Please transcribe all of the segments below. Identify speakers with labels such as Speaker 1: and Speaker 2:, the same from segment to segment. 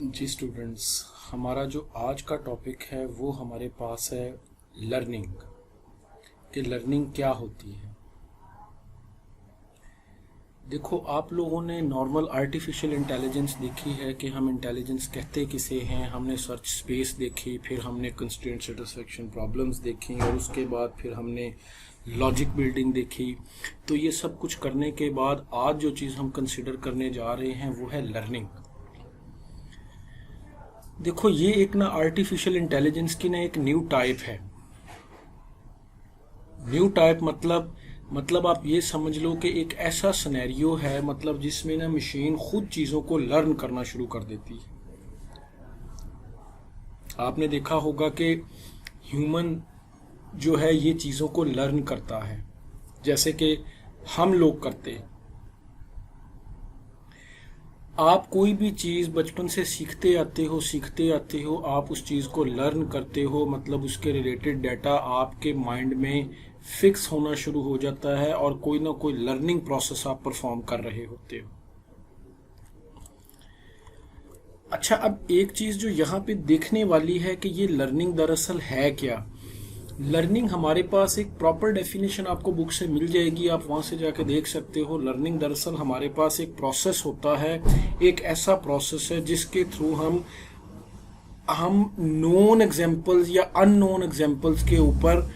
Speaker 1: जी students, हमारा जो आज का टॉपिक है वो हमारे पास है लर्निंग। कि लर्निंग क्या होती है। देखो, आप लोगों ने नॉर्मल आर्टिफिशियल इंटेलिजेंस देखी है कि हम इंटेलिजेंस कहते किसे हैं। हमने सर्च स्पेस देखी, फिर हमने कंस्ट्रेंट सेटिस्फेक्शन प्रॉब्लम्स देखी और उसके बाद फिर हमने लॉजिक बिल्डिंग देखी। तो ये सब कुछ करने के बाद आज जो चीज़ हम कंसिडर करने जा रहे हैं वो है लर्निंग। देखो, ये एक ना आर्टिफिशियल इंटेलिजेंस की ना एक न्यू टाइप है। न्यू टाइप मतलब आप ये समझ लो कि एक ऐसा सिनेरियो है, मतलब जिसमें ना मशीन खुद चीज़ों को लर्न करना शुरू कर देती है। आपने देखा होगा कि ह्यूमन जो है ये चीज़ों को लर्न करता है, जैसे कि हम लोग करते हैं। आप कोई भी चीज़ बचपन से सीखते आते हो, आप उस चीज़ को लर्न करते हो, मतलब उसके रिलेटेड डाटा आपके माइंड में फिक्स होना शुरू हो जाता है और कोई ना कोई लर्निंग प्रोसेस आप परफॉर्म कर रहे होते हो। अच्छा, अब एक चीज़ जो यहाँ पे देखने वाली है कि ये लर्निंग दरअसल है क्या। लर्निंग हमारे पास एक प्रॉपर डेफिनेशन आपको बुक से मिल जाएगी, आप वहाँ से जाके देख सकते हो। लर्निंग दरअसल हमारे पास एक प्रोसेस होता है, एक ऐसा प्रोसेस है जिसके थ्रू हम नोन एग्जाम्पल्स या अननोन एग्जाम्पल्स के ऊपर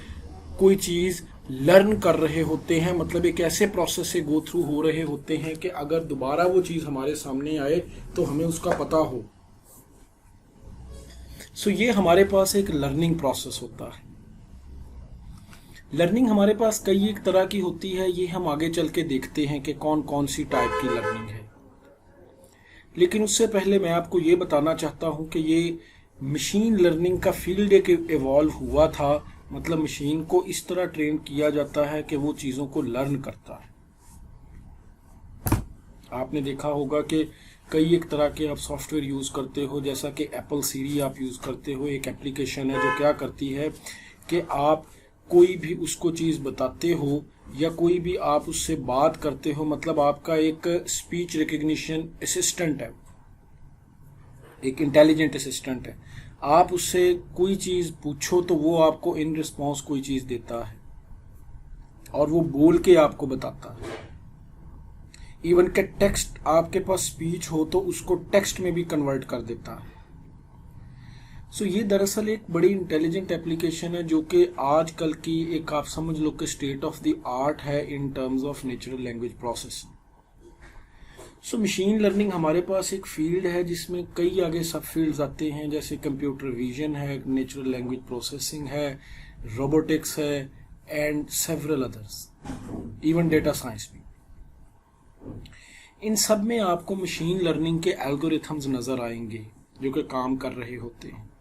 Speaker 1: कोई चीज़ लर्न कर रहे होते हैं। मतलब एक ऐसे प्रोसेस से गो थ्रू हो रहे होते हैं कि अगर दोबारा वो चीज़ हमारे सामने आए तो हमें उसका पता हो। सो ये हमारे पास एक लर्निंग प्रोसेस होता है। लर्निंग हमारे पास कई एक तरह की होती है, ये हम आगे चल के देखते हैं कि कौन कौन सी टाइप की लर्निंग है। लेकिन उससे पहले मैं आपको ये बताना चाहता हूँ कि ये मशीन लर्निंग का फील्ड एक इवॉल्व हुआ था। मतलब मशीन को इस तरह ट्रेन किया जाता है कि वो चीज़ों को लर्न करता है। आपने देखा होगा कि कई एक तरह के आप सॉफ्टवेयर यूज़ करते हो, जैसा कि एप्पल सीरी आप यूज़ करते हो। एक एप्लीकेशन है जो क्या करती है कि आप कोई भी उसको चीज़ बताते हो या कोई भी आप उससे बात करते हो, मतलब आपका एक स्पीच रिकग्निशन असिस्टेंट है, एक इंटेलिजेंट असिस्टेंट है। आप उससे कोई चीज़ पूछो तो वो आपको इन रिस्पॉन्स कोई चीज़ देता है और वो बोल के आपको बताता है। इवन के टेक्स्ट आपके पास स्पीच हो तो उसको टेक्स्ट में भी कन्वर्ट कर देता है। सो ये दरअसल एक बड़ी इंटेलिजेंट एप्लीकेशन है जो कि आजकल की एक आप समझ लो कि स्टेट ऑफ द आर्ट है in terms of natural language processing. So machine learning हमारे पास एक फील्ड है जिसमें कई आगे सब फील्ड्स आते हैं, जैसे कंप्यूटर विजन है, नेचुरल लैंग्वेज प्रोसेसिंग है, रोबोटिक्स है and several others, even data science भी। इन सब में आपको मशीन लर्निंग के एल्गोरिथम्स नजर आएंगे जो कि काम कर रहे होते हैं।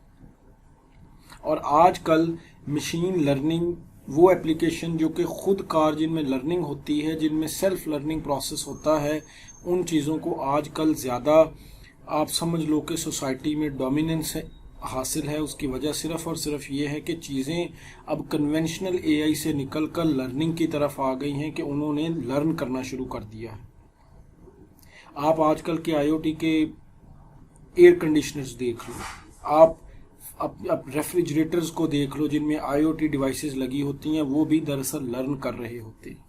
Speaker 1: और आजकल मशीन लर्निंग वो एप्लीकेशन जो कि खुद कार जिनमें लर्निंग होती है, जिनमें सेल्फ लर्निंग प्रोसेस होता है, उन चीज़ों को आजकल ज़्यादा आप समझ लो कि सोसाइटी में डोमिनेंस हासिल है। उसकी वजह सिर्फ और सिर्फ ये है कि चीज़ें अब कन्वेंशनल एआई से निकल कर लर्निंग की तरफ आ गई हैं कि उन्होंने लर्न करना शुरू कर दिया है। आप आजकल के आईओटी के एयर कंडीशनर्स देख लो, आप रेफ्रिजरेटर्स को देख लो जिनमें आईओटी डिवाइसेस लगी होती हैं, वो भी दरअसल लर्न कर रहे होते हैं।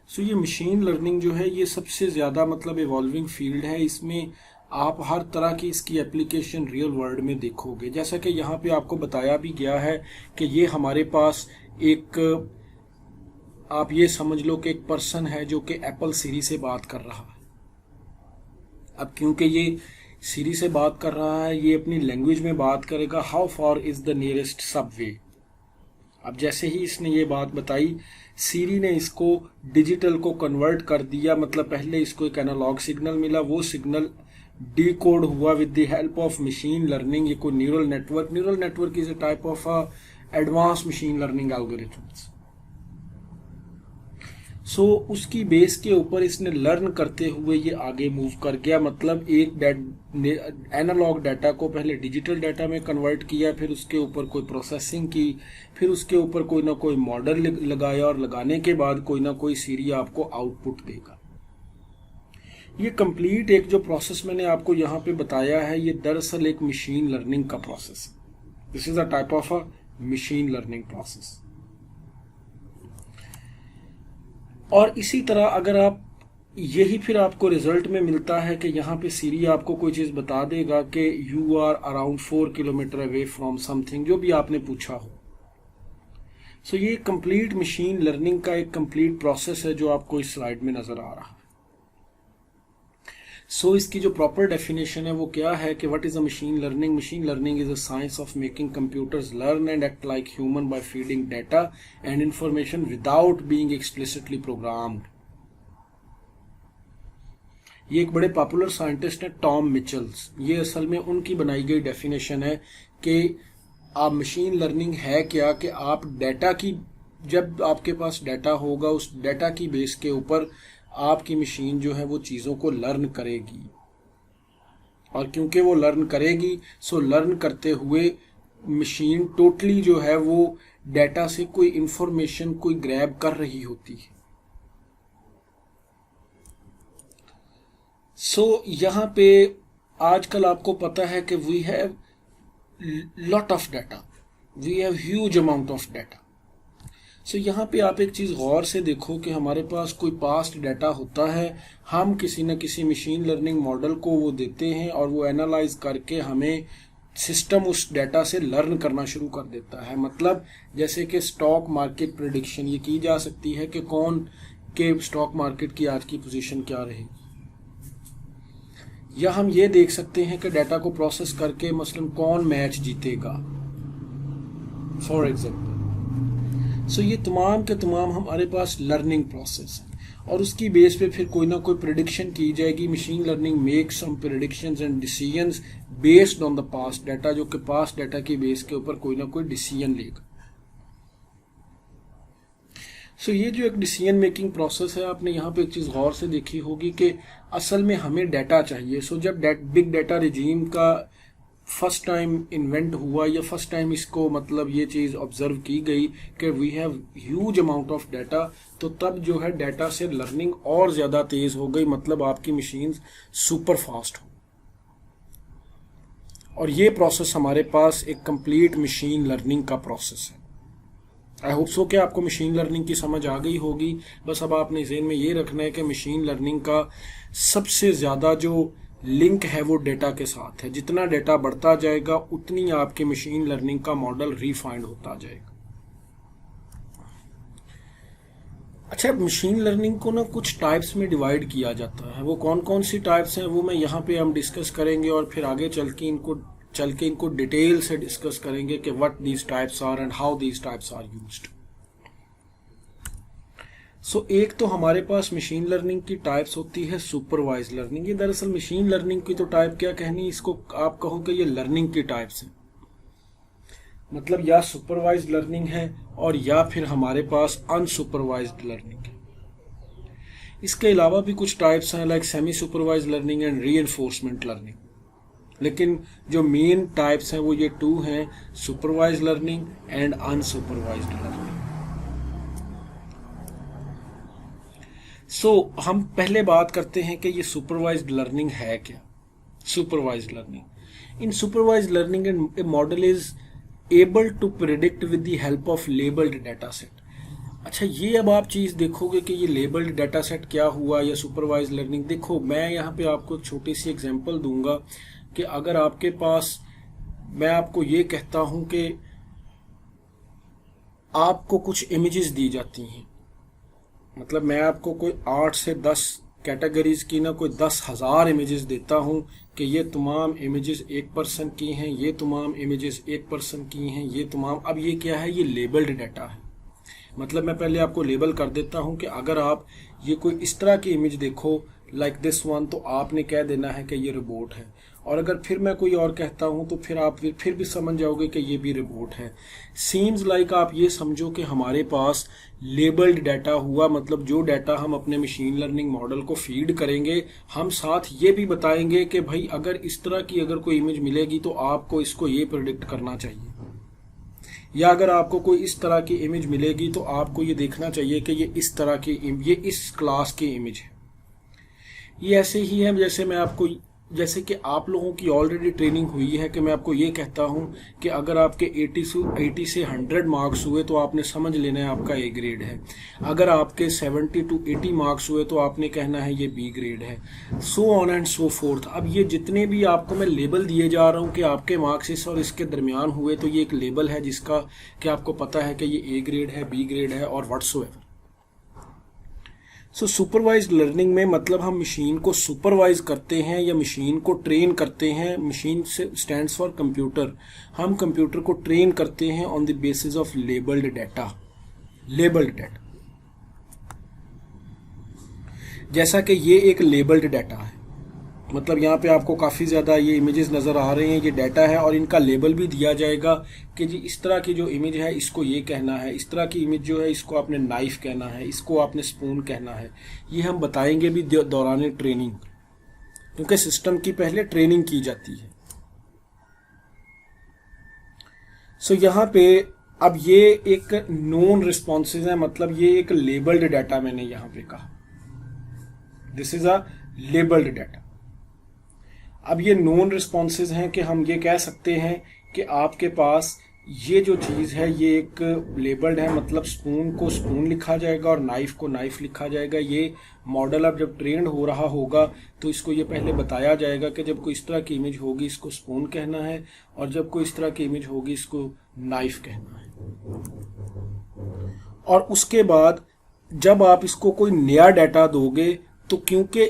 Speaker 1: सो ये मशीन लर्निंग जो है ये सबसे ज़्यादा मतलब इवॉल्विंग फील्ड है। इसमें आप हर तरह की इसकी एप्लीकेशन रियल वर्ल्ड में देखोगे। जैसा कि यहाँ पे आपको बताया भी गया है कि ये हमारे पास एक आप ये समझ लो कि एक पर्सन है जो कि एप्पल सीरी से बात कर रहा है। अब क्योंकि ये सीरी से बात कर रहा है, ये अपनी लैंग्वेज में बात करेगा, how far is the nearest Subway. अब जैसे ही इसने ये बात बताई, सीरी ने इसको डिजिटल को कन्वर्ट कर दिया। मतलब पहले इसको एक एनालॉग सिग्नल मिला, वो सिग्नल डीकोड हुआ with the help of machine learning. ये कोई neural network is a type of advance machine learning algorithms. So उसकी बेस के ऊपर इसने लर्न करते हुए ये आगे मूव कर गया। मतलब एक एनालॉग डाटा को पहले डिजिटल डाटा में कन्वर्ट किया, फिर उसके ऊपर कोई प्रोसेसिंग की, फिर उसके ऊपर कोई ना कोई मॉडल लगाया और लगाने के बाद कोई ना कोई सीरी आपको आउटपुट देगा। ये कंप्लीट एक जो प्रोसेस मैंने आपको यहाँ पे बताया है, ये दरअसल एक मशीन लर्निंग का प्रोसेस है। This is a type of a machine learning process. और इसी तरह अगर आप यही फिर आपको रिजल्ट में मिलता है कि यहाँ पे सीरी आपको कोई चीज़ बता देगा कि you are around 4 kilometre away from something, जो भी आपने पूछा हो। सो ये कंप्लीट मशीन लर्निंग का एक कंप्लीट प्रोसेस है जो आपको इस स्लाइड में नजर आ रहा है। सो इसकी जो प्रॉपर डेफिनेशन है वो क्या है कि what is a machine learning? Machine learning is a science of making computers learn and act like human by feeding data and information without being explicitly programmed. ये एक बड़े पॉपुलर साइंटिस्ट हैं Tom Mitchells. ये असल में उनकी बनाई गई डेफिनेशन है कि आप मशीन लर्निंग है क्या, कि आप डेटा की, जब आपके पास डेटा होगा उस डेटा की बेस के ऊपर आपकी मशीन जो है वो चीज़ों को लर्न करेगी, और क्योंकि वो लर्न करेगी सो लर्न करते हुए मशीन टोटली जो है वो डेटा से कोई इंफॉर्मेशन कोई ग्रैब कर रही होती है। सो यहाँ पे आजकल आपको पता है कि we have lot of data, we have huge amount of data. So यहाँ पे आप एक चीज़ गौर से देखो कि हमारे पास कोई पास्ट डाटा होता है, हम किसी न किसी मशीन लर्निंग मॉडल को वो देते हैं और वो एनालाइज करके हमें सिस्टम उस डाटा से लर्न करना शुरू कर देता है। मतलब जैसे कि स्टॉक मार्केट प्रेडिक्शन ये की जा सकती है कि कौन के स्टॉक मार्केट की आज की पोजीशन क्या रहेगी, या हम ये देख सकते हैं कि डाटा को प्रोसेस करके मसलन कौन मैच जीतेगा फॉर एग्जाम्पल। सो ये तमाम के तमाम हमारे पास लर्निंग प्रोसेस है, और उसकी बेस पे फिर कोई ना कोई प्रेडिक्शन की जाएगी। Machine learning makes some predictions and decisions based on the past data, जो कि पास्ट डाटा की बेस के ऊपर कोई ना कोई डिसीजन लेगा। सो ये जो एक डिसीजन मेकिंग प्रोसेस है, आपने यहाँ पे एक चीज़ गौर से देखी होगी कि असल में हमें डाटा चाहिए। सो जब बिग डाटा रिजीम का फर्स्ट टाइम इन्वेंट हुआ या फर्स्ट टाइम इसको मतलब ये चीज़ ऑब्जर्व की गई कि we have huge amount of data, तो तब जो है डाटा से लर्निंग और ज़्यादा तेज़ हो गई, मतलब आपकी मशीन सुपर फास्ट हो। और ये प्रोसेस हमारे पास एक कंप्लीट मशीन लर्निंग का प्रोसेस है। आई होप सो कि आपको मशीन लर्निंग की समझ आ गई होगी। बस अब आपने ज़हन में ये रखना है कि मशीन लर्निंग का सबसे ज़्यादा जो लिंक है वो डेटा के साथ है। जितना डेटा बढ़ता जाएगा उतनी आपके मशीन लर्निंग का मॉडल रिफाइंड होता जाएगा। अच्छा, मशीन लर्निंग को ना कुछ टाइप्स में डिवाइड किया जाता है। वो कौन कौन सी टाइप्स हैं वो मैं यहाँ पे हम डिस्कस करेंगे, और फिर आगे चल के इनको डिटेल से डिस्कस करेंगे कि what these types are and how these types are used. So एक तो हमारे पास मशीन लर्निंग की टाइप्स होती है सुपरवाइज लर्निंग। ये दरअसल मशीन लर्निंग की तो टाइप क्या कहनी, इसको आप कहो कि ये लर्निंग की टाइप्स हैं। मतलब या सुपरवाइज लर्निंग है और या फिर हमारे पास अनसुपरवाइज्ड लर्निंग है। इसके अलावा भी कुछ टाइप्स हैं like semi supervise learning and reinforcement learning, लेकिन जो मेन टाइप्स हैं वो ये 2 हैं, supervise learning and unsupervised learning. So हम पहले बात करते हैं कि ये सुपरवाइज्ड लर्निंग है क्या। Supervised learning, in supervised learning a model is able to predict with the help of labelled data set. अच्छा, ये अब आप चीज़ देखोगे कि ये लेबल्ड डाटा सेट क्या हुआ या सुपरवाइज्ड लर्निंग। देखो, मैं यहाँ पे आपको एक छोटी सी एग्जांपल दूंगा कि अगर आपके पास, मैं आपको ये कहता हूँ कि आपको कुछ इमेजेस दी जाती हैं, मतलब मैं आपको कोई 8 से 10 कैटेगरीज की ना कोई 10,000 इमेजेस देता हूँ कि ये तमाम इमेजेस 1% की हैं, ये तमाम इमेजेस 1% की हैं, ये तमाम। अब ये क्या है, ये लेबल्ड डाटा है। मतलब मैं पहले आपको लेबल कर देता हूँ कि अगर आप ये कोई इस तरह की इमेज देखो लाइक दिस वन, तो आपने कह देना है कि ये रोबोट है। और अगर फिर मैं कोई और कहता हूँ तो फिर आप फिर भी समझ जाओगे कि ये भी रोबोट है। सीम्स लाइक आप ये समझो कि हमारे पास लेबल्ड डाटा हुआ, मतलब जो डाटा हम अपने मशीन लर्निंग मॉडल को फीड करेंगे, हम साथ ये भी बताएंगे कि भाई अगर इस तरह की अगर कोई इमेज मिलेगी तो आपको इसको ये प्रेडिक्ट करना चाहिए, या अगर आपको कोई इस तरह की इमेज मिलेगी तो आपको ये देखना चाहिए कि ये इस तरह की, ये इस क्लास की इमेज है। ये ऐसे ही है जैसे कि आप लोगों की ऑलरेडी ट्रेनिंग हुई है कि मैं आपको ये कहता हूँ कि अगर आपके 80 से 100 मार्क्स हुए तो आपने समझ लेना है आपका ए ग्रेड है। अगर आपके 70 to 80 मार्क्स हुए तो आपने कहना है ये बी ग्रेड है, so on and so fourth. अब ये जितने भी आपको मैं लेबल दिए जा रहा हूँ कि आपके मार्क्स इस और इसके दरमियान हुए, तो ये एक लेबल है जिसका कि आपको पता है कि ये ए ग्रेड है, बी ग्रेड है और व्हाटसोएवर। सो सुपरवाइज्ड लर्निंग में मतलब हम मशीन को सुपरवाइज करते हैं या मशीन को ट्रेन करते हैं। मशीन से स्टैंड्स फॉर कंप्यूटर। हम कंप्यूटर को ट्रेन करते हैं on the basis of labelled data. जैसा कि ये एक लेबल्ड डाटा है, मतलब यहाँ पे आपको काफ़ी ज़्यादा ये इमेजेस नज़र आ रहे हैं, ये डाटा है और इनका लेबल भी दिया जाएगा कि जी इस तरह की जो इमेज है इसको ये कहना है, इस तरह की इमेज जो है इसको आपने नाइफ कहना है, इसको आपने स्पून कहना है। ये हम बताएंगे भी दौरान ट्रेनिंग, क्योंकि सिस्टम की पहले ट्रेनिंग की जाती है। सो यहाँ पे अब ये एक नोन रिस्पॉन्सेज है, मतलब ये एक लेबल्ड डाटा मैंने यहाँ पे कहा, this is a labelled data. अब ये नोन रिस्पॉन्सेज हैं कि हम ये कह सकते हैं कि आपके पास ये जो चीज़ है ये एक लेबल्ड है, मतलब स्पून को स्पून लिखा जाएगा और नाइफ को नाइफ लिखा जाएगा। ये मॉडल अब जब ट्रेंड हो रहा होगा तो इसको ये पहले बताया जाएगा कि जब कोई इस तरह की इमेज होगी इसको स्पून कहना है और जब कोई इस तरह की इमेज होगी इसको नाइफ कहना है। और उसके बाद जब आप इसको कोई नया डाटा दोगे तो क्योंकि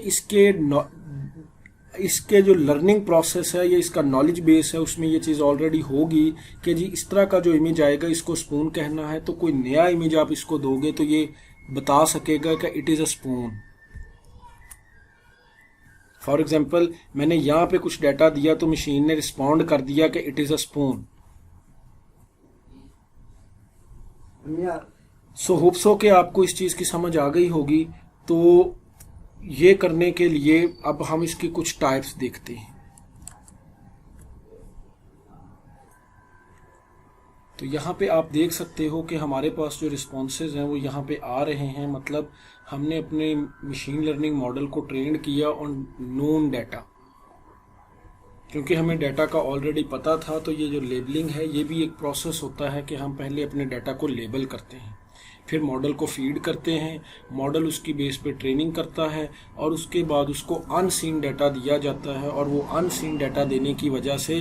Speaker 1: इसके जो लर्निंग प्रोसेस है या इसका नॉलेज बेस है उसमें ये चीज़ ऑलरेडी होगी कि जी इस तरह का जो इमेज आएगा इसको स्पून कहना है, तो कोई नया इमेज आप इसको दोगे तो ये बता सकेगा कि it is a spoon. For example मैंने यहाँ पे कुछ डाटा दिया तो मशीन ने रिस्पॉन्ड कर दिया कि it is a spoon. So hope so कि आपको इस चीज़ की समझ आ गई होगी। तो ये करने के लिए अब हम इसकी कुछ टाइप्स देखते हैं। तो यहाँ पे आप देख सकते हो कि हमारे पास जो रिस्पॉन्सेज हैं वो यहाँ पे आ रहे हैं, मतलब हमने अपने मशीन लर्निंग मॉडल को ट्रेन किया ऑन नोन डाटा। क्योंकि हमें डाटा का ऑलरेडी पता था तो ये जो लेबलिंग है ये भी एक प्रोसेस होता है कि हम पहले अपने डाटा को लेबल करते हैं, फिर मॉडल को फीड करते हैं, मॉडल उसकी बेस पे ट्रेनिंग करता है और उसके बाद उसको अनसीन डाटा दिया जाता है और वो अनसीन डाटा देने की वजह से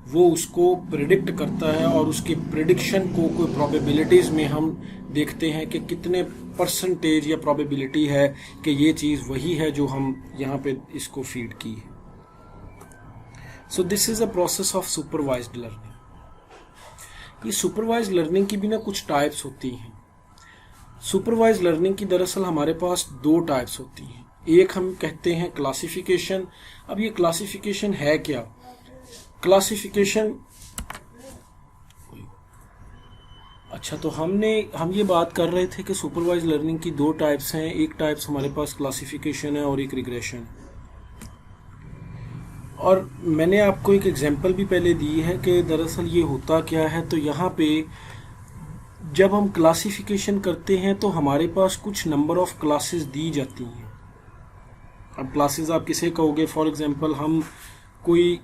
Speaker 1: वो उसको प्रिडिक्ट करता है और उसके प्रिडिक्शन को कोई प्रोबेबिलिटीज़ में हम देखते हैं कि कितने परसेंटेज या प्रोबेबिलिटी है कि ये चीज़ वही है जो हम यहाँ पे इसको फीड की है। So this is a process of supervised learning. ये सुपरवाइज्ड लर्निंग की भी ना कुछ टाइप्स होती हैं। सुपरवाइज लर्निंग की दरअसल हमारे पास दो टाइप्स होती हैं। एक हम कहते हैं क्लासिफिकेशन। अब ये क्लासिफिकेशन है क्या? क्लासिफिकेशन, अच्छा तो हम ये बात कर रहे थे कि सुपरवाइज लर्निंग की दो टाइप्स हैं। एक टाइप्स हमारे पास क्लासिफिकेशन है और एक रिग्रेशन। और मैंने आपको एक एग्जांपल भी पहले दी है कि दरअसल ये होता क्या है। तो यहाँ पे जब हम क्लासिफिकेशन करते हैं तो हमारे पास कुछ नंबर ऑफ क्लासेस दी जाती हैं। अब क्लासेस आप किसे कहोगे? फॉर एग्जांपल हम कोई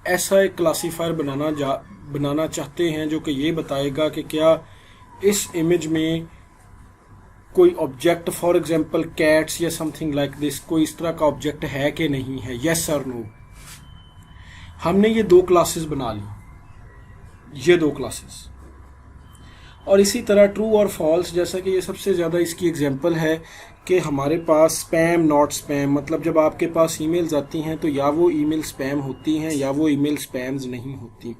Speaker 1: ऐसा एक क्लासीफायर बनाना चाहते हैं जो कि ये बताएगा कि क्या इस इमेज में कोई ऑब्जेक्ट, फॉर एग्जांपल कैट्स या समथिंग लाइक दिस, कोई इस तरह का ऑब्जेक्ट है कि नहीं है, यस और नो। हमने ये दो क्लासेस बना ली, ये दो क्लासेस। और इसी तरह ट्रू और फॉल्स, जैसा कि ये सबसे ज़्यादा इसकी एग्जांपल है कि हमारे पास स्पैम नॉट स्पैम, मतलब जब आपके पास ईमेल्स आती हैं तो या वो ईमेल स्पैम होती हैं या वो ईमेल स्पैम्स नहीं होती।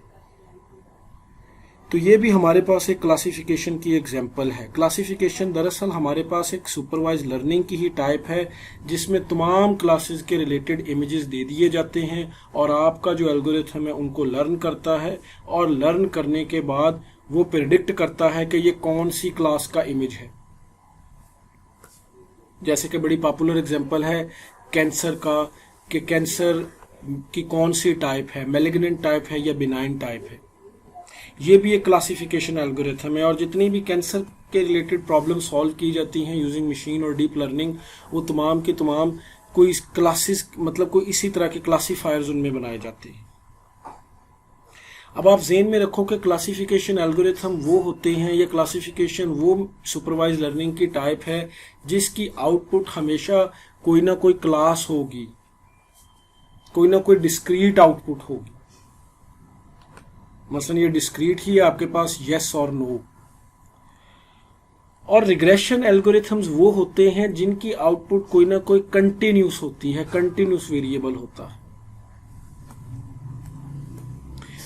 Speaker 1: तो ये भी हमारे पास एक क्लासिफिकेशन की एग्जांपल है। क्लासिफिकेशन दरअसल हमारे पास एक सुपरवाइज लर्निंग की ही टाइप है जिसमें तमाम क्लासेस के रिलेटेड इमेजेस दे दिए जाते हैं और आपका जो एल्गोरिथम है उनको लर्न करता है और लर्न करने के बाद वो प्रेडिक्ट करता है कि ये कौन सी क्लास का इमेज है। जैसे कि बड़ी पॉपुलर एग्जांपल है कैंसर का, कि कैंसर की कौन सी टाइप है, मैलिग्नेंट टाइप है या बिनाइन टाइप है। ये भी एक क्लासिफिकेशन एल्गोरिथम है। और जितनी भी कैंसर के रिलेटेड प्रॉब्लम सॉल्व की जाती हैं यूजिंग मशीन और डीप लर्निंग, वो तमाम के तमाम कोई क्लासेस मतलब कोई इसी तरह के क्लासीफायर्स उनमें बनाए जाते हैं। अब आप ज़हन में रखो कि क्लासिफिकेशन एल्गोरिथम वो होते हैं, या क्लासिफिकेशन वो सुपरवाइज लर्निंग की टाइप है जिसकी आउटपुट हमेशा कोई ना कोई क्लास होगी, कोई ना कोई डिस्क्रीट आउटपुट होगी। मसलन ये डिस्क्रीट ही है आपके पास यस और नो। और रिग्रेशन एल्गोरिथम्स वो होते हैं जिनकी आउटपुट कोई ना कोई कंटिन्यूस होती है, कंटिन्यूस वेरिएबल होता है।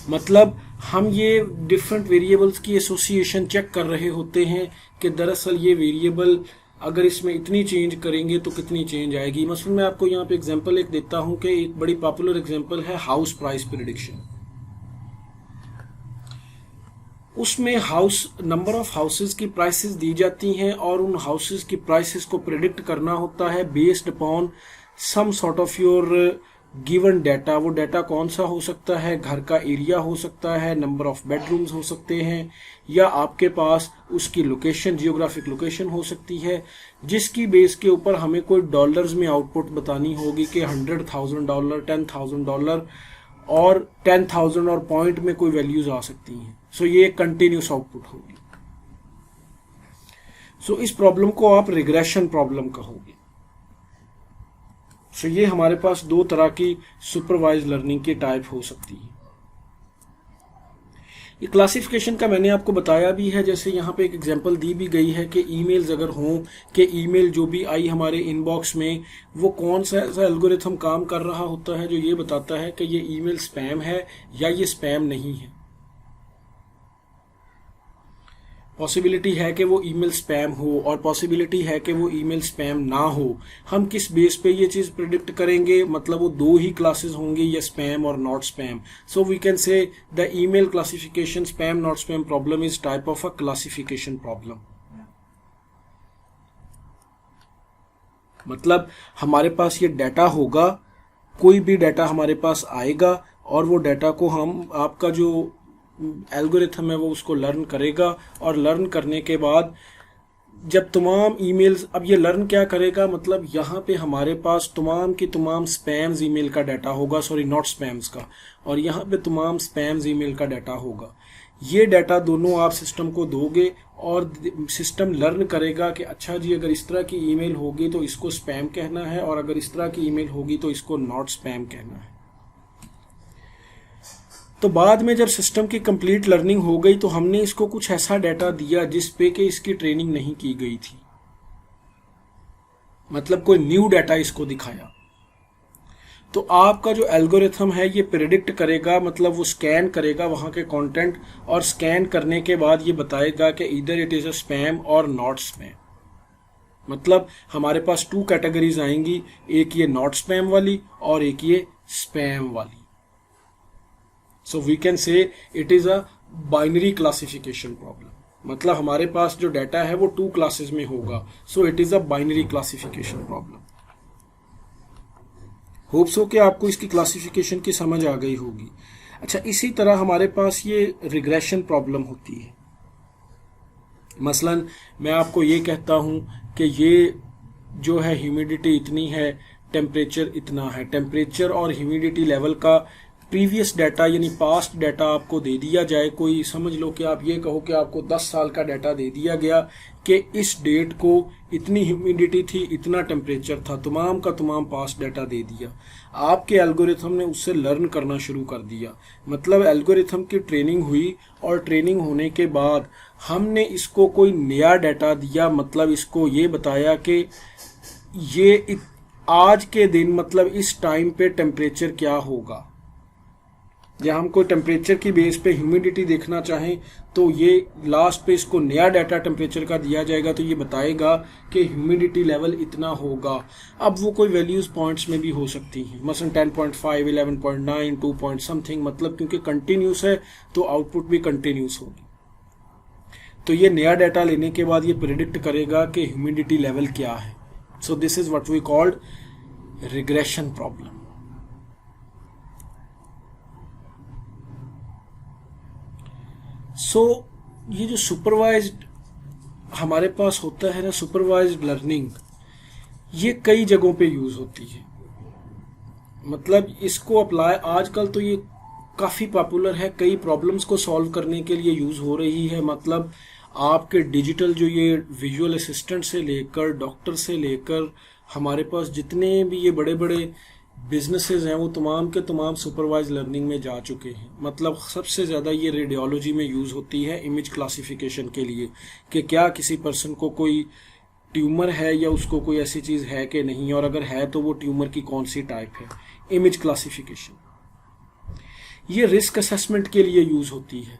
Speaker 1: मतलब हम ये डिफरेंट वेरिएबल्स की एसोसिएशन चेक कर रहे होते हैं कि दरअसल ये वेरिएबल अगर इसमें इतनी चेंज करेंगे तो कितनी चेंज आएगी। मसलन मैं आपको यहाँ पे एग्जांपल एक देता हूँ कि एक बड़ी पॉपुलर एग्जांपल है हाउस प्राइस प्रेडिक्शन। उसमें हाउस नंबर ऑफ हाउसेस की प्राइसेस दी जाती हैं और उन हाउसेस की प्राइसेस को प्रेडिक्ट करना होता है based upon some sort of your given data. वो डाटा कौन सा हो सकता है, घर का एरिया हो सकता है, नंबर ऑफ बेडरूम्स हो सकते हैं, या आपके पास उसकी लोकेशन, जियोग्राफिक लोकेशन हो सकती है, जिसकी बेस के ऊपर हमें कोई डॉलर्स में आउटपुट बतानी होगी कि $100,000, $10,000 और 10,000 और पॉइंट में कोई वैल्यूज आ सकती हैं। सो ये एक कंटिन्यूस आउटपुट होगी। सो इस प्रॉब्लम को आप रिग्रेशन प्रॉब्लम कहोगे। सो ये हमारे पास दो तरह की सुपरवाइज लर्निंग की टाइप हो सकती है। ये क्लासिफिकेशन का मैंने आपको बताया भी है, जैसे यहाँ पे एक एग्जांपल दी भी गई है कि ईमेल्स अगर हों कि ईमेल जो भी आई हमारे इनबॉक्स में वो कौन सा ऐसा एल्गोरिथम काम कर रहा होता है जो ये बताता है कि ये ईमेल स्पैम है या ये स्पैम नहीं है। पॉसिबिलिटी है कि वो ईमेल स्पैम हो और पॉसिबिलिटी है कि वो ईमेल स्पैम ना हो। हम किस बेस पे ये चीज़ प्रिडिक्ट करेंगे, मतलब वो दो ही क्लासेस होंगी, या स्पैम और not spam. So we can say the email classification spam not spam problem is type of a classification problem. मतलब हमारे पास ये डाटा होगा, कोई भी डाटा हमारे पास आएगा और वो डाटा को हम आपका जो एल्गोरिथम है वो उसको लर्न करेगा, और लर्न करने के बाद जब तमाम ईमेल्स, अब ये लर्न क्या करेगा, मतलब यहाँ पे हमारे पास तमाम की तमाम स्पैम्स ईमेल का डाटा होगा, सॉरी नॉट स्पैम्स का, और यहाँ पे तमाम स्पैम्स ईमेल का डाटा होगा। ये डाटा दोनों आप सिस्टम को दोगे और सिस्टम लर्न करेगा कि अच्छा जी अगर इस तरह की ईमेल होगी तो इसको स्पैम कहना है, और अगर इस तरह की ईमेल होगी तो इसको नॉट स्पैम कहना है। तो बाद में जब सिस्टम की कंप्लीट लर्निंग हो गई तो हमने इसको कुछ ऐसा डाटा दिया जिस पे कि इसकी ट्रेनिंग नहीं की गई थी, मतलब कोई न्यू डाटा इसको दिखाया। तो आपका जो एल्गोरिथम है ये प्रेडिक्ट करेगा, मतलब वो स्कैन करेगा वहां के कंटेंट, और स्कैन करने के बाद ये बताएगा कि इधर इट इज अ स्पैम और नॉट स्पैम। मतलब हमारे पास टू कैटेगरीज आएंगी, एक ये नॉट स्पैम वाली और एक ये स्पैम वाली। So we can say it is a binary classification problem. मतलब हमारे पास जो डाटा है वो टू क्लासेस में होगा, so it is a binary classification problem. Hope so कि आपको इसकी क्लासिफिकेशन की समझ आ गई होगी। अच्छा, इसी तरह हमारे पास ये रिग्रेशन प्रॉब्लम होती है। मसलन मैं आपको ये कहता हूं कि ये जो है ह्यूमिडिटी इतनी है, टेम्परेचर इतना है, टेम्परेचर और ह्यूमिडिटी लेवल का प्रीवियस डाटा यानी पास्ट डाटा आपको दे दिया जाए। कोई समझ लो कि आप ये कहो कि आपको 10 साल का डाटा दे दिया गया कि इस डेट को इतनी ह्यूमिडिटी थी, इतना टेम्परेचर था, तमाम का तमाम पास्ट डाटा दे दिया। आपके एल्गोरिथम ने उससे लर्न करना शुरू कर दिया, मतलब एल्गोरिथम की ट्रेनिंग हुई, और ट्रेनिंग होने के बाद हमने इसको कोई नया डाटा दिया, मतलब इसको ये बताया कि ये आज के दिन मतलब इस टाइम पे टेम्परेचर क्या होगा, या हम कोई टेम्परेचर की बेस पे ह्यूमिडिटी देखना चाहें तो ये लास्ट पे इसको नया डाटा टेम्परेचर का दिया जाएगा, तो ये बताएगा कि ह्यूमिडिटी लेवल इतना होगा। अब वो कोई वैल्यूज पॉइंट्स में भी हो सकती हैं, मसलन 10.5, 11.9, 2 पॉइंट समथिंग, मतलब क्योंकि कंटिन्यूस है तो आउटपुट भी कंटिन्यूस होगी। तो ये नया डाटा लेने के बाद ये प्रेडिक्ट करेगा कि ह्यूमिडिटी लेवल क्या है। So this is what we called regression problem. So ये जो सुपरवाइज्ड हमारे पास होता है ना सुपरवाइज्ड लर्निंग, ये कई जगहों पे यूज़ होती है। मतलब इसको अप्लाई आजकल तो ये काफ़ी पॉपुलर है, कई प्रॉब्लम्स को सॉल्व करने के लिए यूज़ हो रही है। मतलब आपके डिजिटल जो ये विजुअल असिस्टेंट से लेकर डॉक्टर से लेकर हमारे पास जितने भी ये बड़े बड़े बिजनेसेस हैं वो तमाम के तमाम सुपरवाइज लर्निंग में जा चुके हैं। मतलब सबसे ज़्यादा ये रेडियोलॉजी में यूज़ होती है इमेज क्लासिफिकेशन के लिए, कि क्या किसी पर्सन को कोई ट्यूमर है या उसको कोई ऐसी चीज़ है कि नहीं, और अगर है तो वो ट्यूमर की कौन सी टाइप है। इमेज क्लासिफिकेशन ये रिस्क असेसमेंट के लिए यूज़ होती है।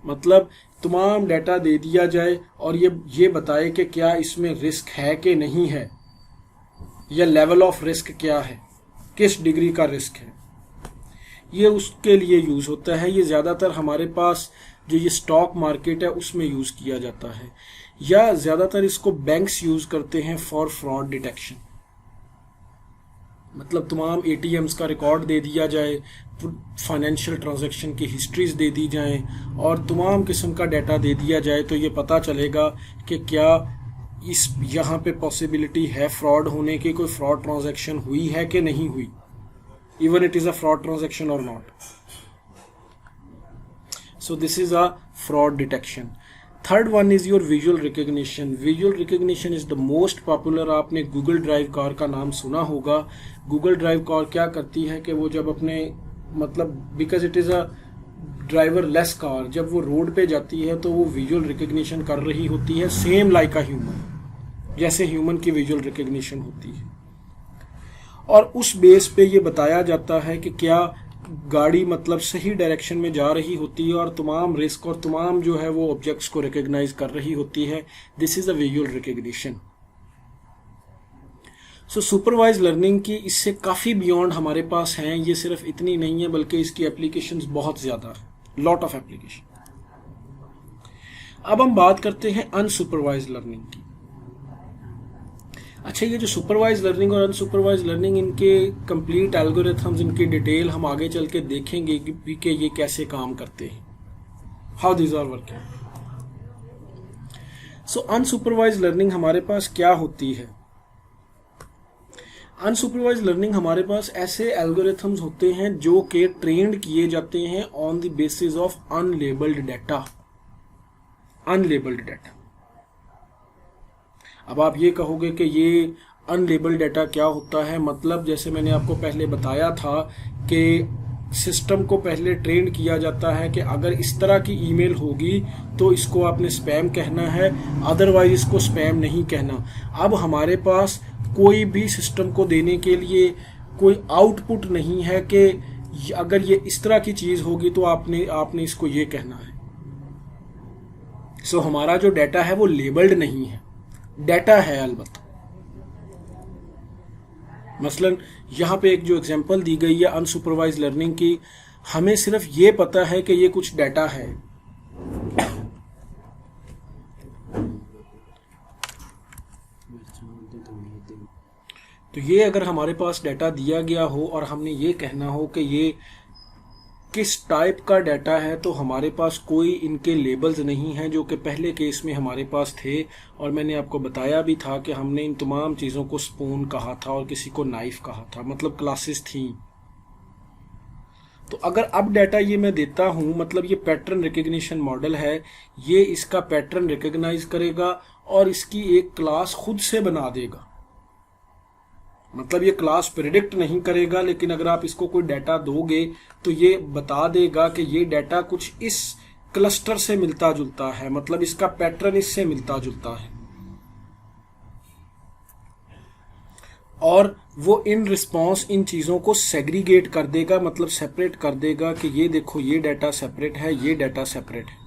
Speaker 1: मतलब तमाम डाटा दे दिया जाए और ये बताए कि क्या इसमें रिस्क है कि नहीं है, या लेवल ऑफ रिस्क क्या है, किस डिग्री का रिस्क है, ये उसके लिए यूज़ होता है। ये ज़्यादातर हमारे पास जो ये स्टॉक मार्केट है उसमें यूज़ किया जाता है, या ज़्यादातर इसको बैंक्स यूज़ करते हैं फॉर फ्रॉड डिटेक्शन। मतलब तमाम एटीएम्स का रिकॉर्ड दे दिया जाए, फाइनेंशियल ट्रांजैक्शन की हिस्ट्रीज दे दी जाएं और तमाम किस्म का डाटा दे दिया जाए, तो ये पता चलेगा कि क्या इस यहाँ पे पॉसिबिलिटी है फ्रॉड होने की, कोई फ्रॉड ट्रांजैक्शन हुई है कि नहीं हुई, even it is a fraud transaction और not. So this is a fraud detection. Third one is your visual recognition. Visual recognition is the most popular. आपने गूगल ड्राइव कार का नाम सुना होगा। गूगल ड्राइव कार क्या करती है कि वो जब अपने मतलब because it is a driver less car, जब वो रोड पे जाती है तो वो विजुअल रिकग्निशन कर रही होती है सेम लाइक अ ह्यूमन, जैसे ह्यूमन की विजुअल रिकग्निशन होती है। और उस बेस पे ये बताया जाता है कि क्या गाड़ी मतलब सही डायरेक्शन में जा रही होती है और तमाम रिस्क और तमाम जो है वो ऑब्जेक्ट्स को रिकग्नाइज कर रही होती है। This is a visual recognition. So supervise learning की इससे काफ़ी बियॉन्ड हमारे पास हैं। ये सिर्फ इतनी नहीं है बल्कि इसकी एप्लीकेशंस बहुत ज़्यादा है, लॉट ऑफ एप्लीकेशन। अब हम बात करते हैं अनसुपरवाइज लर्निंग की। अच्छा, ये जो सुपरवाइज लर्निंग और अनसुपरवाइज लर्निंग, इनके कंप्लीट एल्गोरिथम्स, इनकी डिटेल हम आगे चल के देखेंगे कि ये कैसे काम करते हैं, how this are working. So unsupervised learning हमारे पास क्या होती है? अनसुपरवाइज लर्निंग हमारे पास ऐसे एल्गोरिथम्स होते हैं जो कि ट्रेंड किए जाते हैं on the basis of unlabelled data. Unlabelled data. अब आप ये कहोगे कि ये अनलेबल्ड डाटा क्या होता है? मतलब जैसे मैंने आपको पहले बताया था कि सिस्टम को पहले ट्रेन किया जाता है कि अगर इस तरह की ईमेल होगी तो इसको आपने स्पैम कहना है, अदरवाइज इसको स्पैम नहीं कहना। अब हमारे पास कोई भी सिस्टम को देने के लिए कोई आउटपुट नहीं है कि अगर ये इस तरह की चीज़ होगी तो आपने इसको ये कहना है। सो हमारा जो डाटा है वो लेबल्ड नहीं है, डाटा है अलबत्ता। मसलन यहाँ पे एक जो एग्जांपल दी गई है अनसुपरवाइज लर्निंग की, हमें सिर्फ ये पता है कि ये कुछ डाटा है। तो ये अगर हमारे पास डाटा दिया गया हो और हमने ये कहना हो कि ये किस टाइप का डाटा है, तो हमारे पास कोई इनके लेबल्स नहीं हैं जो कि पहले केस में हमारे पास थे। और मैंने आपको बताया भी था कि हमने इन तमाम चीज़ों को स्पून कहा था और किसी को नाइफ कहा था, मतलब क्लासेस थी। तो अगर अब डाटा ये मैं देता हूँ, मतलब ये पैटर्न रिकग्निशन मॉडल है, ये इसका पैटर्न रिकग्नाइज करेगा और इसकी एक क्लास खुद से बना देगा। मतलब ये क्लास प्रिडिक्ट नहीं करेगा, लेकिन अगर आप इसको कोई डाटा दोगे तो ये बता देगा कि ये डाटा कुछ इस क्लस्टर से मिलता जुलता है, मतलब इसका पैटर्न इससे मिलता जुलता है। और वो इन रिस्पॉन्स इन चीज़ों को सेग्रीगेट कर देगा, मतलब सेपरेट कर देगा कि ये देखो ये डाटा सेपरेट है, ये डाटा सेपरेट है।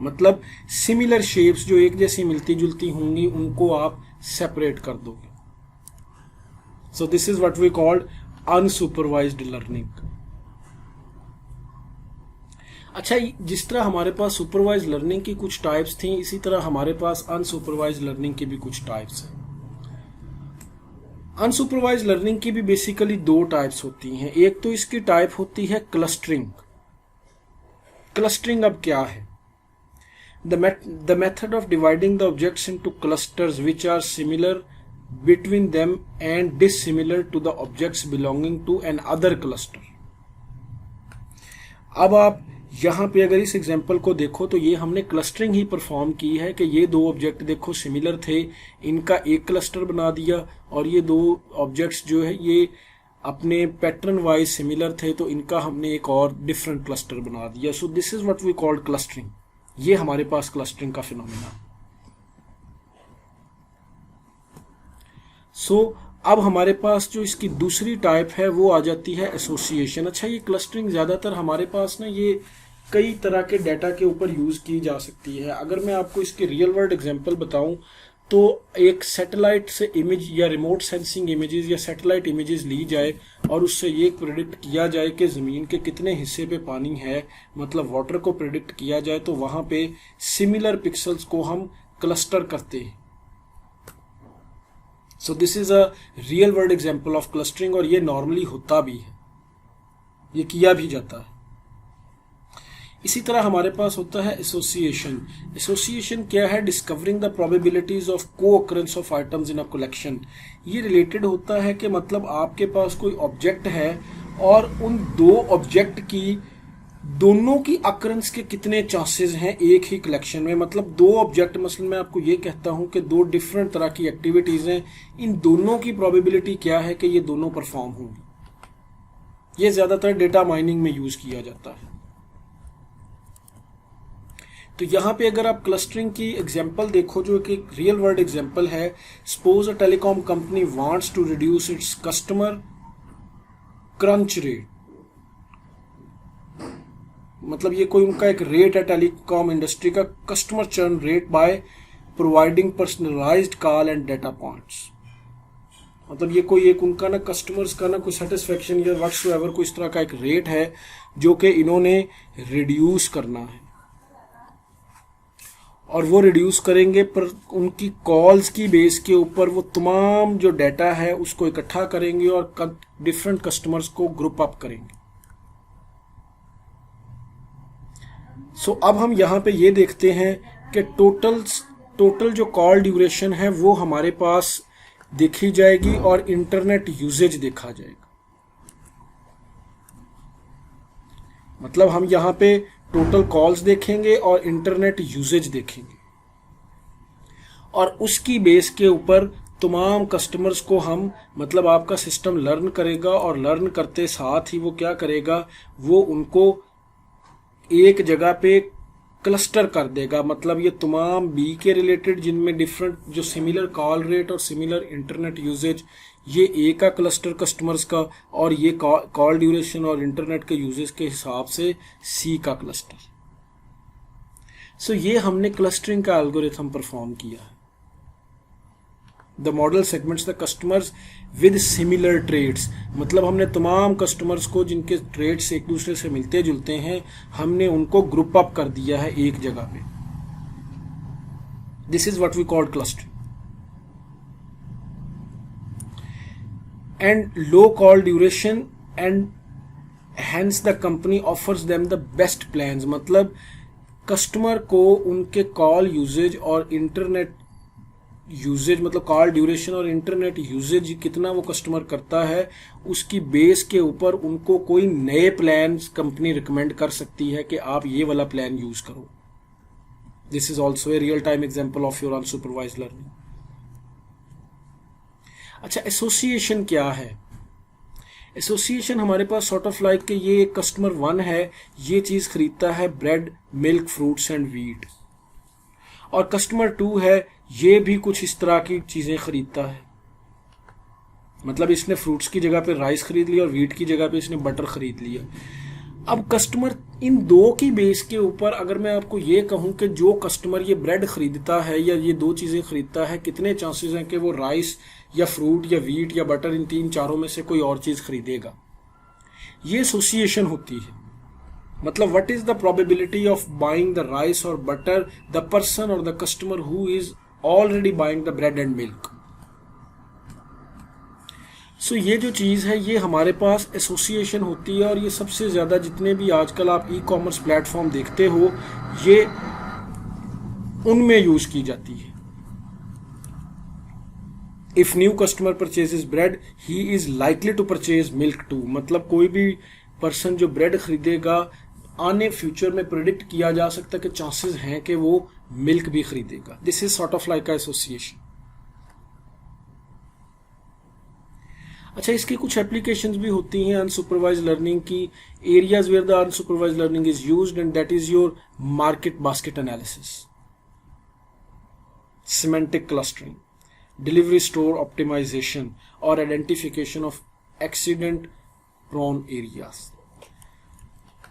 Speaker 1: मतलब सिमिलर शेप्स जो एक जैसी मिलती जुलती होंगी उनको आप सेपरेट कर दोगे। So this is what we called unsupervised learning. अच्छा, जिस तरह हमारे पास सुपरवाइज लर्निंग की कुछ टाइप्स थी, इसी तरह हमारे पास अनसुपरवाइज लर्निंग की भी कुछ टाइप्स हैं। अनसुपरवाइज लर्निंग की भी बेसिकली दो टाइप्स होती हैं। एक तो इसकी टाइप होती है क्लस्टरिंग। क्लस्टरिंग अब क्या है? The method of dividing the objects into clusters which are similar between them and dissimilar to the objects belonging to another cluster. अब आप यहाँ पे अगर इस एग्जाम्पल को देखो तो ये हमने क्लस्टरिंग ही परफॉर्म की है कि ये दो ऑब्जेक्ट देखो सिमिलर थे, इनका एक क्लस्टर बना दिया, और ये दो ऑब्जेक्ट्स जो है ये अपने पैटर्न वाइज सिमिलर थे तो इनका हमने एक और डिफरेंट क्लस्टर बना दिया. So this is what we called clustering. ये हमारे पास क्लस्टरिंग का फिनोमेना. सो अब हमारे पास जो इसकी दूसरी टाइप है वो आ जाती है एसोसिएशन. अच्छा, ये क्लस्टरिंग ज़्यादातर हमारे पास ना ये कई तरह के डाटा के ऊपर यूज़ की जा सकती है. अगर मैं आपको इसके रियल वर्ल्ड एग्जांपल बताऊं तो एक सैटेलाइट से इमेज या रिमोट सेंसिंग इमेजेस या सैटेलाइट इमेजेस ली जाए और उससे ये प्रेडिक्ट किया जाए कि ज़मीन के कितने हिस्से पे पानी है, मतलब वाटर को प्रेडिक्ट किया जाए, तो वहाँ पे सिमिलर पिक्सल्स को हम क्लस्टर करते हैं. सो this is a real world example of clustering, और ये नॉर्मली होता भी है, ये किया भी जाता है. इसी तरह हमारे पास होता है एसोसिएशन. एसोसिएशन क्या है? डिस्कवरिंग द प्रोबेबिलिटीज ऑफ को occurrence of items in a collection. ये रिलेटेड होता है कि मतलब आपके पास कोई ऑब्जेक्ट है और उन दो ऑब्जेक्ट की दोनों की अकरेंस के कितने चांसेस हैं एक ही कलेक्शन में. मतलब दो ऑब्जेक्ट, मसलन मैं आपको ये कहता हूं कि दो डिफरेंट तरह की एक्टिविटीज हैं, इन दोनों की प्रोबेबिलिटी क्या है कि ये दोनों परफॉर्म होंगी. ये ज्यादातर डेटा माइनिंग में यूज किया जाता है. तो यहां पे अगर आप क्लस्टरिंग की एग्जांपल देखो जो कि रियल वर्ल्ड एग्जांपल है, suppose a telecom company wants to reduce its customer crunch rate. मतलब ये कोई उनका एक रेट है टेलीकॉम इंडस्ट्री का, customer churn rate by providing personalised call and data points. मतलब ये कोई एक उनका ना कस्टमर्स का ना कोई सेटिस्फेक्शन या व्हाटसोएवर कोई इस तरह का एक रेट है जो कि इन्होंने रिड्यूस करना है, और वो रिड्यूस करेंगे पर उनकी कॉल्स की बेस के ऊपर वो तमाम जो डाटा है उसको इकट्ठा करेंगे और डिफरेंट कस्टमर्स को ग्रुप अप करेंगे. सो अब हम यहाँ पे ये देखते हैं कि टोटल जो कॉल ड्यूरेशन है वो हमारे पास देखी जाएगी और इंटरनेट यूजेज देखा जाएगा. मतलब हम यहाँ पे टोटल कॉल्स देखेंगे और इंटरनेट यूजेज देखेंगे, और उसकी बेस के ऊपर तमाम कस्टमर्स को हम, मतलब आपका सिस्टम लर्न करेगा, और लर्न करते साथ ही वो क्या करेगा, वो उनको एक जगह पे क्लस्टर कर देगा. मतलब ये तमाम बी के रिलेटेड जिनमें डिफरेंट जो सिमिलर कॉल रेट और सिमिलर इंटरनेट यूजेज, ये ए का क्लस्टर कस्टमर्स का, और ये कॉल ड्यूरेशन और इंटरनेट के यूजेज के हिसाब से सी का क्लस्टर. सो ये हमने क्लस्टरिंग का एल्गोरिथम परफॉर्म किया है. The model segments the customers with similar trades. मतलब हमने तमाम कस्टमर्स को जिनके ट्रेड्स एक दूसरे से मिलते जुलते हैं, हमने उनको ग्रुप अप कर दिया है एक जगह पे. This is what we called clustering. And low call duration and hence the company offers them the best plans. मतलब कस्टमर को उनके कॉल यूजेज और इंटरनेट यूजेज, मतलब कॉल ड्यूरेशन और इंटरनेट यूजेज कितना वो कस्टमर करता है, उसकी बेस के ऊपर उनको कोई नए प्लान कंपनी रिकमेंड कर सकती है कि आप ये वाला प्लान यूज करो. This is also a real time example of your unsupervised learning. अच्छा, एसोसिएशन क्या है? एसोसिएशन हमारे पास सॉर्ट ऑफ लाइक कि ये कस्टमर 1 है, ये चीज खरीदता है bread, milk, fruits and wheat, और कस्टमर 2 है, ये भी कुछ इस तरह की चीजें खरीदता है. मतलब इसने फ्रूट्स की जगह पे राइस खरीद लिया और वीट की जगह पे इसने बटर खरीद लिया. अब कस्टमर इन दो की बेस के ऊपर अगर मैं आपको ये कहूं कि जो कस्टमर ये ब्रेड खरीदता है या ये दो चीजें खरीदता है, कितने चांसेस हैं कि वो राइस या फ्रूट या वीट या बटर, इन तीन चारों में से कोई और चीज खरीदेगा. ये एसोसिएशन होती है. मतलब what is the probability of buying the rice और बटर द पर्सन और the customer who is already buying the bread and milk. So ये जो चीज़ है ये हमारे पास एसोसिएशन होती है, और ये सबसे ज़्यादा जितने भी आजकल आप ई कॉमर्स प्लेटफॉर्म देखते हो, ये उनमें यूज की जाती है। If new customer purchases bread he is likely to purchase milk too, मतलब कोई भी पर्सन जो ब्रेड खरीदेगा आने फ्यूचर में प्रिडिक्ट किया जा सकता है कि चांसेस हैं कि वो मिल्क भी खरीदेगा। This is sort of like association. अच्छा, इसकी कुछ एप्लीकेशंस भी होती हैं अनसुपरवाइज लर्निंग की। Areas where the unsupervise learning is used and that is your market basket analysis, semantic clustering, delivery store optimisation और identification of accident prone areas.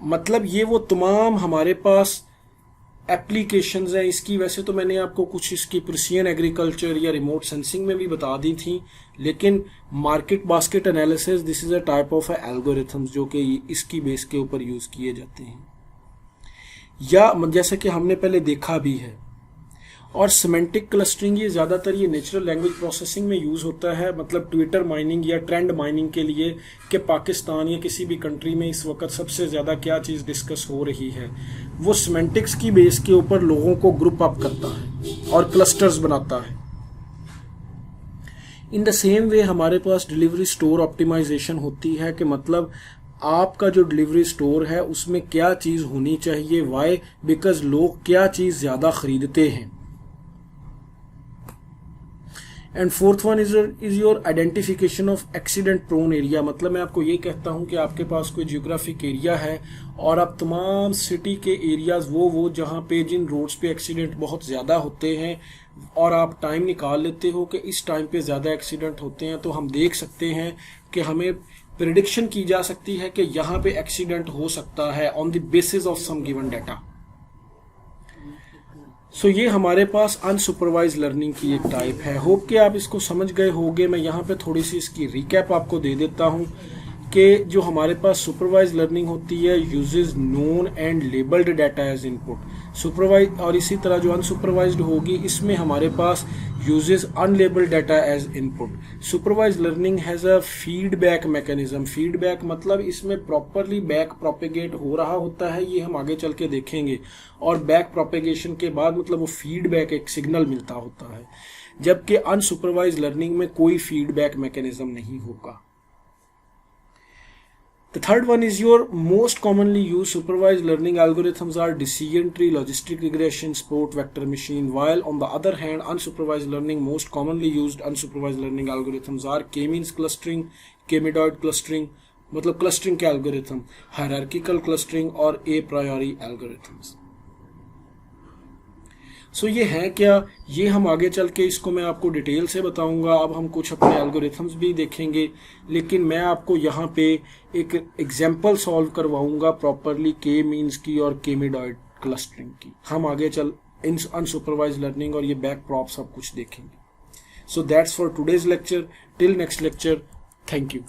Speaker 1: मतलब ये वो तमाम हमारे पास एप्लीकेशंस हैं इसकी। वैसे तो मैंने आपको कुछ इसकी प्रिसिजन एग्रीकल्चर या रिमोट सेंसिंग में भी बता दी थी, लेकिन market basket analysis this is a type of algorithms जो कि इसकी बेस के ऊपर यूज किए जाते हैं, या जैसे कि हमने पहले देखा भी है। और सिमेंटिक क्लस्टरिंग ये ज़्यादातर ये नेचुरल लैंग्वेज प्रोसेसिंग में यूज़ होता है, मतलब ट्विटर माइनिंग या ट्रेंड माइनिंग के लिए कि पाकिस्तान या किसी भी कंट्री में इस वक्त सबसे ज़्यादा क्या चीज़ डिस्कस हो रही है, वो सिमेंटिक्स की बेस के ऊपर लोगों को ग्रुप अप करता है और क्लस्टर्स बनाता है। इन द सेम वे हमारे पास डिलीवरी स्टोर ऑप्टिमाइजेशन होती है कि मतलब आपका जो डिलीवरी स्टोर है उसमें क्या चीज़ होनी चाहिए, वाई, बिकॉज लोग क्या चीज़ ज़्यादा खरीदते हैं। And fourth one is your identification of accident prone area. मतलब मैं आपको ये कहता हूँ कि आपके पास कोई जियोग्राफिक एरिया है और आप तमाम सिटी के एरियाज वो जहाँ पे जिन रोड्स पे एक्सीडेंट बहुत ज़्यादा होते हैं और आप टाइम निकाल लेते हो कि इस टाइम पे ज़्यादा एक्सीडेंट होते हैं, तो हम देख सकते हैं कि हमें प्रिडिक्शन की जा सकती है कि यहाँ पे एक्सीडेंट हो सकता है on the basis of some given data. So ये हमारे पास अनसुपरवाइज लर्निंग की एक टाइप है। होप कि आप इसको समझ गए होंगे। मैं यहाँ पे थोड़ी सी इसकी रिकैप आपको दे देता हूँ कि जो हमारे पास सुपरवाइज लर्निंग होती है uses known and labelled data as input supervise, और इसी तरह जो अनसुपरवाइज्ड होगी इसमें हमारे पास uses unlabelled data as input. Supervise learning has a feedback mechanism. Feedback मतलब इसमें प्रॉपरली बैक प्रोपेगेट हो रहा होता है, ये हम आगे चल के देखेंगे, और बैक प्रोपेगेशन के बाद मतलब वो फीडबैक एक सिग्नल मिलता होता है, जबकि अनसुपरवाइज लर्निंग में कोई फीडबैक मैकेनिज्म नहीं होगा। The third one is your most commonly used supervised learning algorithms are decision tree, logistic regression, support vector machine, while on the other hand unsupervised learning most commonly used unsupervised learning algorithms are k-means clustering, k-medoid clustering, मतलब clustering के algorithm, hierarchical clustering और a priori algorithms। सो ये है क्या, ये हम आगे चल के इसको मैं आपको डिटेल से बताऊंगा। अब हम कुछ अपने एल्गोरिथम्स भी देखेंगे, लेकिन मैं आपको यहाँ पे एक एग्जांपल सॉल्व करवाऊंगा प्रॉपरली के मीन्स की और के मिडॉइड क्लस्टरिंग की। हम आगे चल इन अनसुपरवाइज लर्निंग और ये बैक प्रॉप सब कुछ देखेंगे। So that's for today's lecture. Till next lecture, thank you.